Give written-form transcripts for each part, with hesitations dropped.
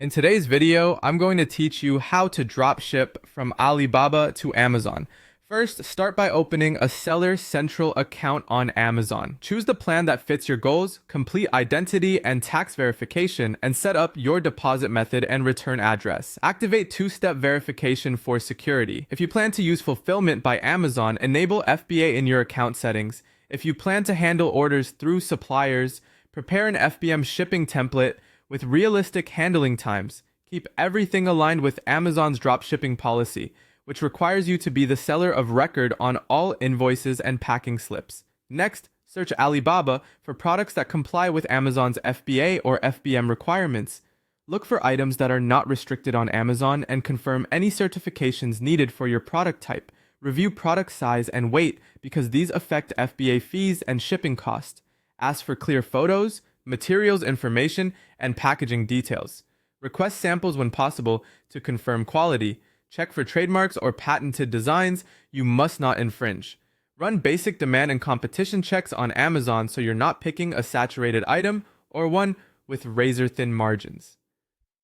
In today's video, I'm going to teach you how to dropship from Alibaba to Amazon. First, start by opening a Seller Central account on Amazon. Choose the plan that fits your goals, complete identity and tax verification, and set up your deposit method and return address. Activate two-step verification for security. If you plan to use fulfillment by Amazon, enable FBA in your account settings. If you plan to handle orders through suppliers, prepare an FBM shipping template with realistic handling times. Keep everything aligned with Amazon's dropshipping policy, which requires you to be the seller of record on all invoices and packing slips. Next, search Alibaba for products that comply with Amazon's FBA or FBM requirements. Look for items that are not restricted on Amazon and confirm any certifications needed for your product type. Review product size and weight because these affect FBA fees and shipping costs. Ask for clear photos, materials information, and packaging details. Request samples when possible to confirm quality. Check for trademarks or patented designs you must not infringe. Run basic demand and competition checks on Amazon so you're not picking a saturated item or one with razor-thin margins.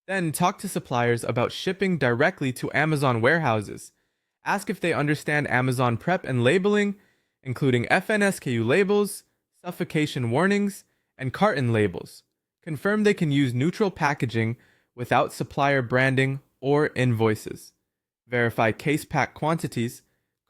Then talk to suppliers about shipping directly to Amazon warehouses. Ask if they understand Amazon prep and labeling, including FNSKU labels, suffocation warnings, and carton labels. Confirm they can use neutral packaging without supplier branding or invoices. Verify case pack quantities,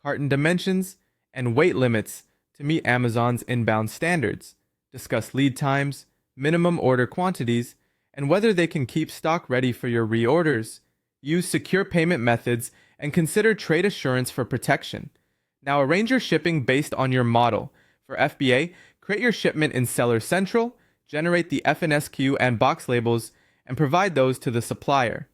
carton dimensions, and weight limits to meet Amazon's inbound standards. Discuss lead times, minimum order quantities, and whether they can keep stock ready for your reorders. Use secure payment methods and consider trade assurance for protection. Now arrange your shipping based on your model. For FBA, create your shipment in Seller Central, generate the FNSKU and box labels, and provide those to the supplier.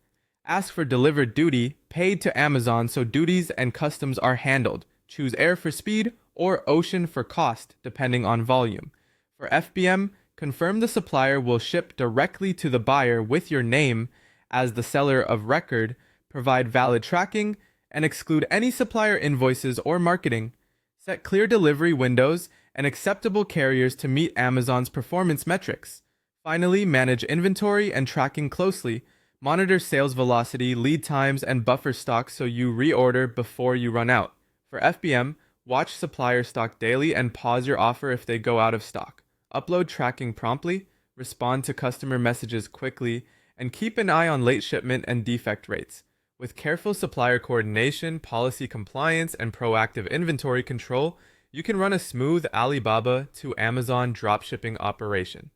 Ask for delivered duty paid to Amazon so duties and customs are handled. Choose air for speed or ocean for cost, depending on volume. For FBM, confirm the supplier will ship directly to the buyer with your name as the seller of record, provide valid tracking, and exclude any supplier invoices or marketing. Set clear delivery windows and acceptable carriers to meet Amazon's performance metrics. Finally, manage inventory and tracking closely. Monitor sales velocity, lead times, and buffer stock so you reorder before you run out. For FBM, watch supplier stock daily and pause your offer if they go out of stock. Upload tracking promptly, respond to customer messages quickly, and keep an eye on late shipment and defect rates. With careful supplier coordination, policy compliance, and proactive inventory control, you can run a smooth Alibaba to Amazon dropshipping operation.